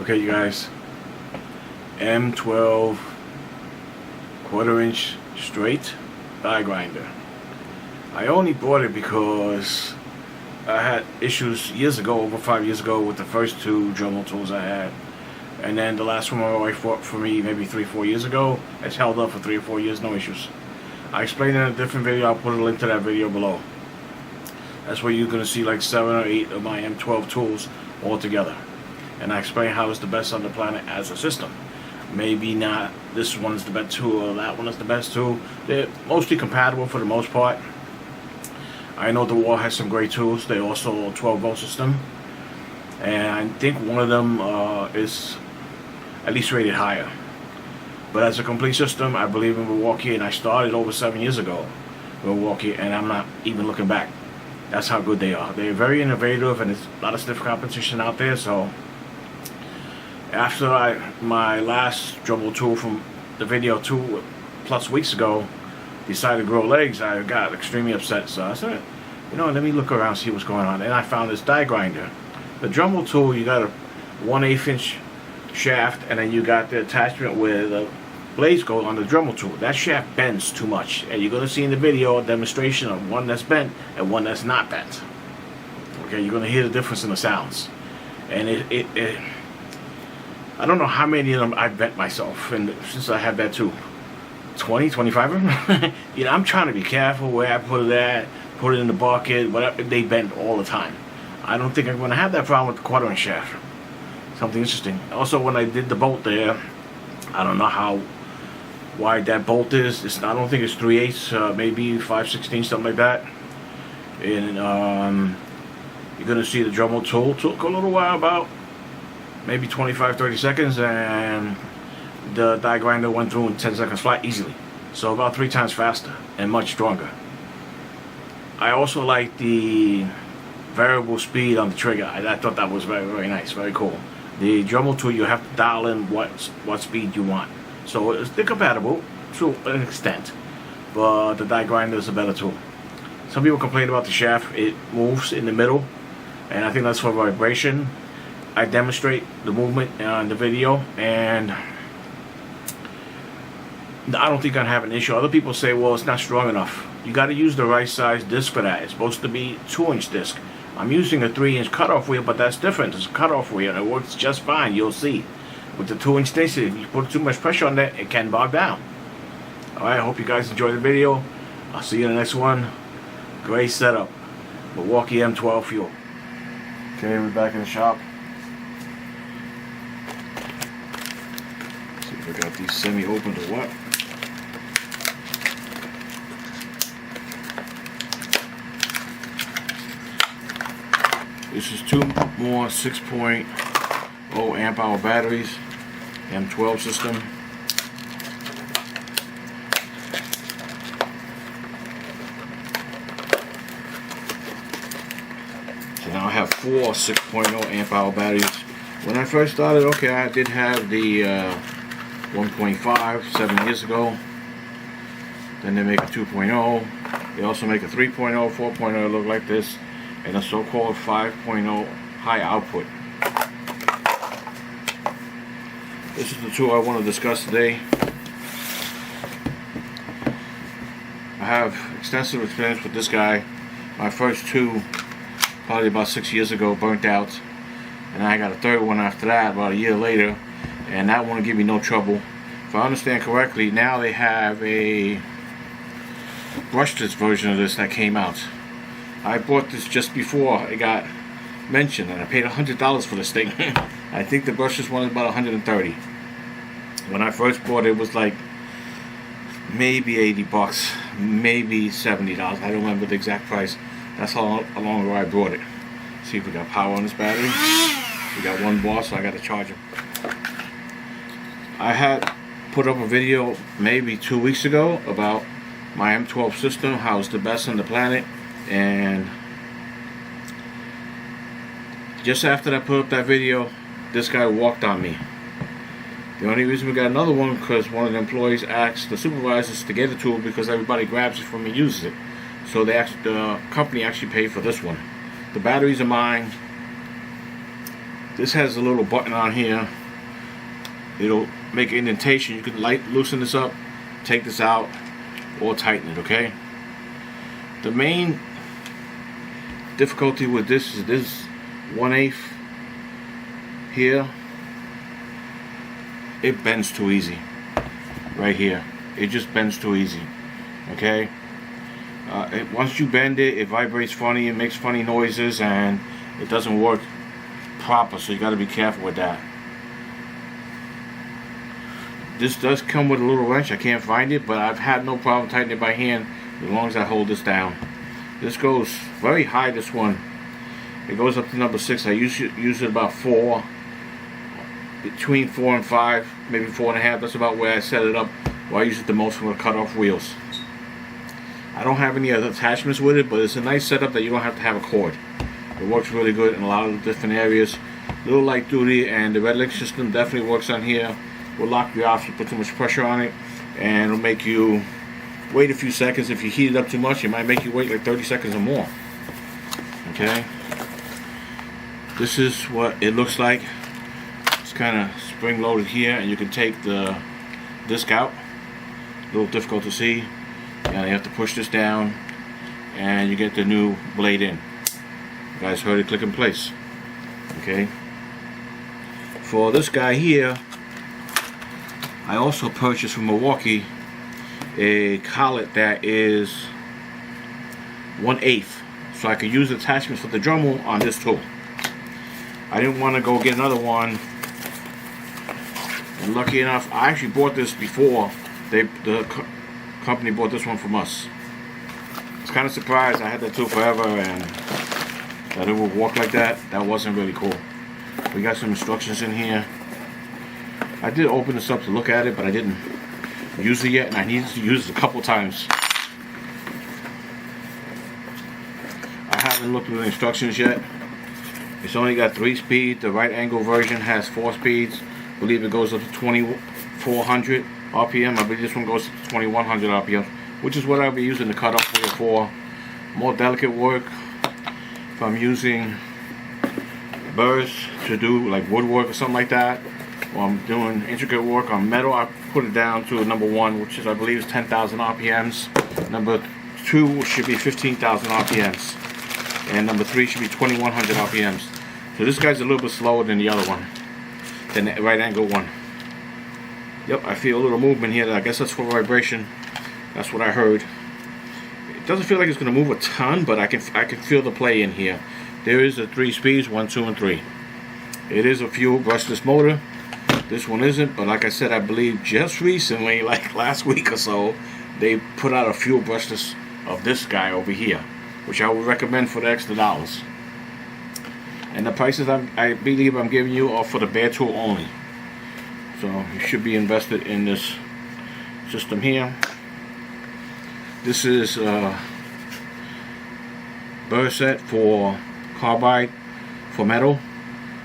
Okay, you guys, M12 1/4" straight die grinder. I only bought it because I had issues years ago, over 5 years ago, with the first two Dremel tools I had. And then the last one my wife bought for me maybe 3-4 years ago. It's held up for 3 or 4 years, no issues. I explained in a different video. I'll put a link to that video below. That's where you're going to see like 7 or 8 of my M12 tools all together. And I explain how it's the best on the planet as a system. Maybe not this one's the best tool or that one is the best tool. They're mostly compatible for the most part. I know the wall has some great tools. They're also a 12-volt system. And I think one of them is at least rated higher. But as a complete system, I believe in Milwaukee, and I started over 7 years ago in Milwaukee, and I'm not even looking back. That's how good they are. They're very innovative, and there's a lot of stiff competition out there. So after my last Dremel tool from the video 2+ weeks ago decided to grow legs, I got extremely upset. So I said, you know, let me look around, see what's going on. And I found this die grinder. The Dremel tool, you got a 1/8" shaft, and then you got the attachment where the blades go on the Dremel tool. That shaft bends too much, and you're going to see in the video a demonstration of one that's bent and one that's not bent. Okay, you're going to hear the difference in the sounds. And I don't know how many of them I've bent myself, and since I have that too, 20, 25 of them. You know, I'm trying to be careful where I put it at, put it in the bucket, whatever. They bend all the time. I don't think I'm going to have that problem with the 1/4" shaft. Something interesting. Also, when I did the bolt there, I don't know how wide that bolt is. I don't think it's 3/8, maybe 5/16, something like that. And you're going to see the Dremel tool took a little while, about maybe 25-30 seconds, and the die grinder went through in 10 seconds flat easily. So about 3 times faster and much stronger. I also like the variable speed on the trigger. I thought that was very, very nice, very cool. The Dremel tool, you have to dial in what speed you want. So they're compatible to an extent, but the die grinder is a better tool. Some people complain about the shaft. It moves in the middle, and I think that's for vibration. I demonstrate the movement on the video, and I don't think I'm having an issue. Other people say, well, it's not strong enough. You got to use the right size disc for that. It's supposed to be 2" disc. I'm using a 3" cutoff wheel, but that's different. It's a cutoff wheel, and it works just fine. You'll see. With the 2" disc, if you put too much pressure on that, it can bog down. Alright, I hope you guys enjoyed the video. I'll see you in the next one. Great setup. Milwaukee M12 Fuel. Okay, we're back in the shop. See if I got these semi-opened or what. This is 2 more 6.0 amp hour batteries, M12 system. So now I have 4 6.0 amp hour batteries. When I first started, okay, I did have the 1.5 7 years ago. Then they make a 2.0. They also make a 3.0, 4.0 look like this, and a so-called 5.0 high output. This is the tool I want to discuss today. I have extensive experience with this guy. My first two, probably about 6 years ago, burnt out, and I got a third one after that about a year later, and that one will give me no trouble. If I understand correctly, now they have a brushless version of this that came out. I bought this just before it got mentioned, and I paid $100 for this thing. I think the brushless one is about $130. When I first bought it, it was like maybe $80, maybe $70. I don't remember the exact price. That's how long ago I bought it. See if we got power on this battery. We got 1 bar, so I got to charge it. I had put up a video maybe 2 weeks ago about my M12 system, how it's the best on the planet. And just after I put up that video, this guy walked on me. The only reason we got another one because one of the employees asked the supervisors to get the tool because everybody grabs it from me and uses it. So the company actually paid for this one. The batteries are mine. This has a little button on here it'll make an indentation. You can loosen this up, take this out, or tighten it, okay? The main difficulty with this is this 1/8 here. It bends too easy. Right here. It just bends too easy. Okay? Once you bend it, it vibrates funny, it makes funny noises, and it doesn't work proper, so you got to be careful with that. This does come with a little wrench. I can't find it, but I've had no problem tightening it by hand as long as I hold this down. This goes very high, this one. It goes up to number 6. I use it about 4, between 4 and 5, maybe 4.5. That's about where I set it up, where I use it the most for the cut-off wheels. I don't have any other attachments with it, but it's a nice setup that you don't have to have a cord. It works really good in a lot of different areas. A little light duty, and the red link system definitely works on here. Will lock you off if you put too much pressure on it, and it'll make you wait a few seconds. If you heat it up too much, it might make you wait like 30 seconds or more. Okay, this is what it looks like. It's kind of spring loaded here, and you can take the disc out. A little difficult to see, and you have to push this down, and you get the new blade in. You guys heard it click in place. Okay, for this guy here, I also purchased from Milwaukee a collet that is 1/8, so I could use attachments for the Dremel on this tool. I didn't want to go get another one, and lucky enough, I actually bought this before. The company bought this one from us. I was kind of surprised. I had that tool forever, and that it would work like that. That wasn't really cool. We got some instructions in here. I did open this up to look at it, but I didn't use it yet, and I needed to use it a couple times. I haven't looked at the instructions yet. It's only got 3 speeds. The right angle version has 4 speeds. I believe it goes up to 2400 RPM. I believe this one goes to 2100 RPM, which is what I'll be using the cut-off wheel for. More delicate work. If I'm using burrs to do like woodwork or something like that, or I'm doing intricate work on metal, I put it down to number 1, which is, I believe, is 10,000 RPMs. Number 2 should be 15,000 RPMs, and number 3 should be 2100 RPMs. So this guy's a little bit slower than the other one, than the right angle one. Yep, I feel a little movement here. I guess that's for vibration. That's what I heard. It doesn't feel like it's going to move a ton, but I can feel the play in here. There is a 3 speeds, 1, 2, and 3. It is a fuel brushless motor. This one isn't, but like I said, I believe just recently, like last week or so, they put out a fuel brushless of this guy over here, which I would recommend for the extra dollars. And the prices I believe I'm giving you are for the bare tool only. So you should be invested in this system here. This is a burr set for carbide for metal.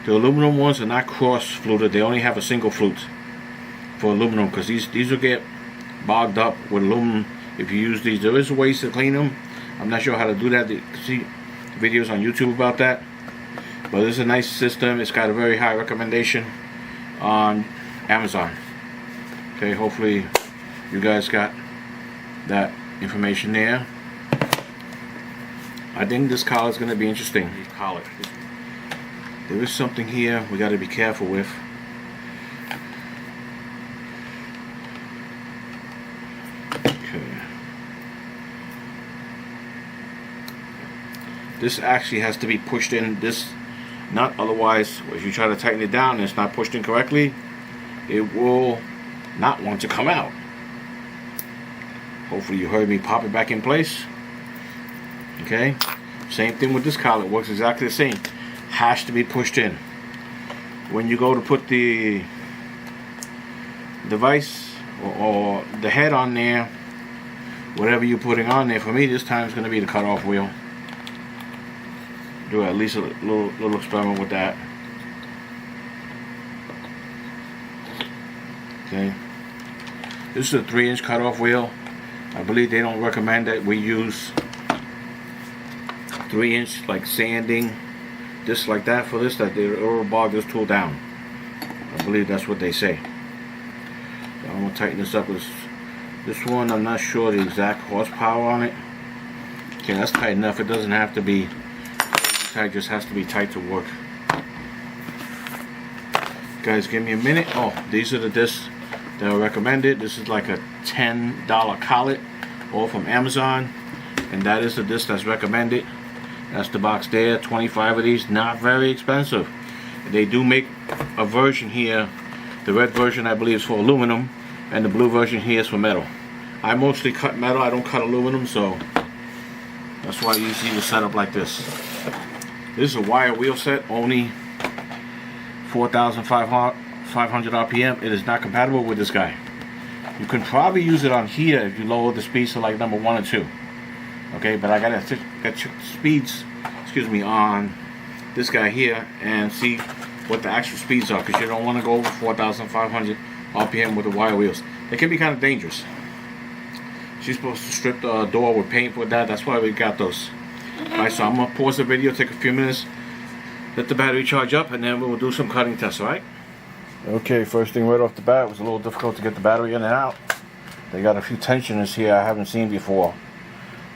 The aluminum ones are not cross-fluted. They only have a single flute for aluminum, because these will get bogged up with aluminum if you use these. There is ways to clean them. I'm not sure how to do that. You can see videos on YouTube about that. But it's a nice system. It's got a very high recommendation on Amazon. Okay, hopefully you guys got that information there. I think this collar is going to be interesting. Collar. There is something here we got to be careful with. Okay. This actually has to be pushed in. This, not otherwise, if you try to tighten it down and it's not pushed in correctly, it will not want to come out. Hopefully you heard me pop it back in place. Okay. Same thing with this collar. It works exactly the same. Has to be pushed in. When you go to put the device or the head on there, whatever you're putting on there, for me this time is going to be the cutoff wheel. Do at least a little experiment with that. Okay. This is a 3-inch cutoff wheel. I believe they don't recommend that we use 3-inch like sanding, just like that for this, that it'll bog this tool down. I believe that's what they say. I'm gonna tighten this up. This one, I'm not sure the exact horsepower on it. Okay, that's tight enough. It doesn't have to be crazy tight, just has to be tight to work. Guys, give me a minute. Oh, these are the discs that are recommended. This is like a $10 collet, all from Amazon, and that is the disc that's recommended. That's the box there. 25 of these, not very expensive. They do make a version here. The red version, I believe, is for aluminum, and the blue version here is for metal. I mostly cut metal. I don't cut aluminum, so that's why I usually use a setup like this. This is a wire wheel set, only 4,500 RPM. It is not compatible with this guy. You can probably use it on here if you lower the speeds to like number 1 or 2. Okay, but I gotta check the speeds, excuse me, on this guy here and see what the actual speeds are, because you don't want to go over 4,500 RPM with the wire wheels. They can be kind of dangerous. She's supposed to strip the door with paint with that. That's why we got those. Alright, so I'm gonna pause the video, take a few minutes, let the battery charge up, and then we'll do some cutting tests, alright? Okay, first thing right off the bat, it was a little difficult to get the battery in and out. They got a few tensioners here I haven't seen before.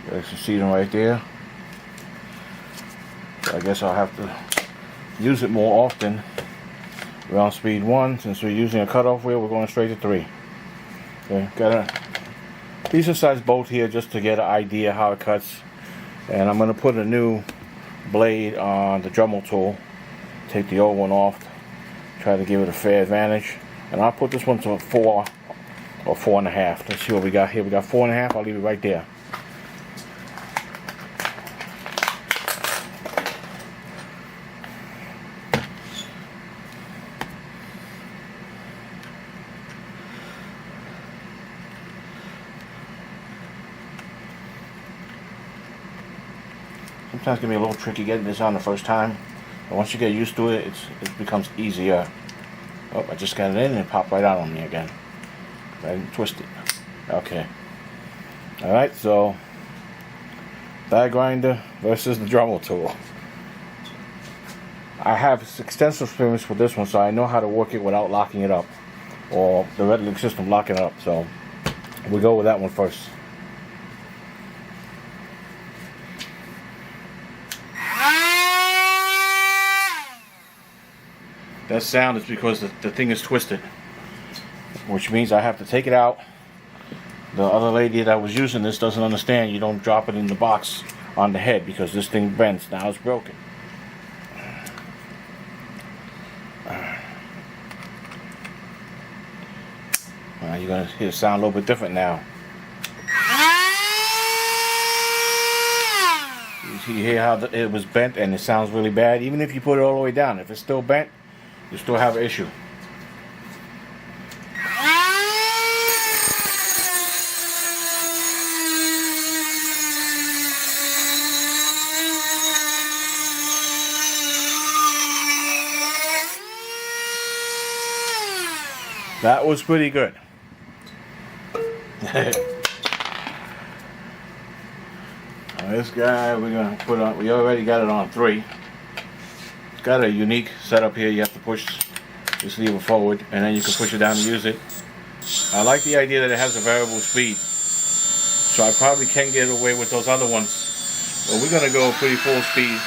You can see them right there. So I guess I'll have to use it more often. We're on speed 1. Since we're using a cutoff wheel, we're going straight to 3. Okay, got a decent sized bolt here just to get an idea how it cuts. And I'm going to put a new blade on the Dremel tool. Take the old one off. Try to give it a fair advantage. And I'll put this one to a 4 or 4.5. Let's see what we got here. We got 4.5. I'll leave it right there. Sometimes it can be a little tricky getting this on the first time, but once you get used to it, it becomes easier. Oh, I just got it in and it popped right out on me again. I didn't twist it. Okay. Alright, so die grinder versus the Dremel tool. I have extensive experience with this one, so I know how to work it without locking it up, or the Rotary system locking it up. So we'll go with that one first. That sound is because the thing is twisted, which means I have to take it out. The other lady that was using this doesn't understand you don't drop it in the box on the head, because this thing bends. Now it's broken. You're going to hear it sound a little bit different now. You hear how it was bent and it sounds really bad. Even if you put it all the way down, if it's still bent, you still have an issue. That was pretty good. This guy we're gonna put on. We already got it on 3. It's got a unique setup here. You have to push this lever forward, and then you can push it down and use it. I like the idea that it has a variable speed, so I probably can get away with those other ones. But we're gonna go pretty full speed.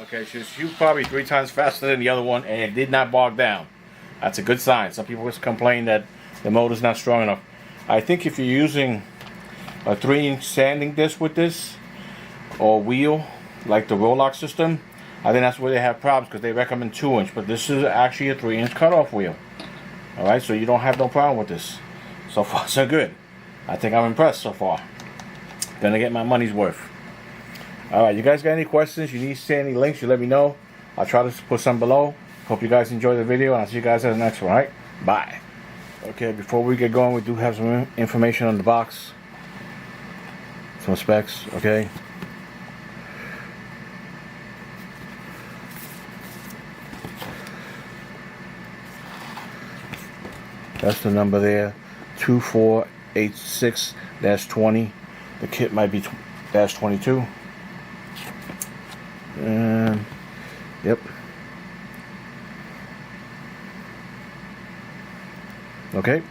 Okay, she was probably 3 times faster than the other one, and it did not bog down. That's a good sign. Some people just complain that the motor's not strong enough. I think if you're using a 3-inch sanding disc with this, or wheel, like the Roll-Lock system, I think that's where they have problems, because they recommend 2-inch, but this is actually a 3-inch cutoff wheel. Alright, so you don't have no problem with this. So far, so good. I think I'm impressed so far. Gonna get my money's worth. Alright, you guys got any questions? You need to see any links, you let me know. I'll try to put some below. Hope you guys enjoy the video, and I'll see you guys at the next one, alright? Bye. Okay, before we get going, we do have some information on the box. Some specs, okay? That's the number there, 2486-20. The kit might be -22. Yep. Okay.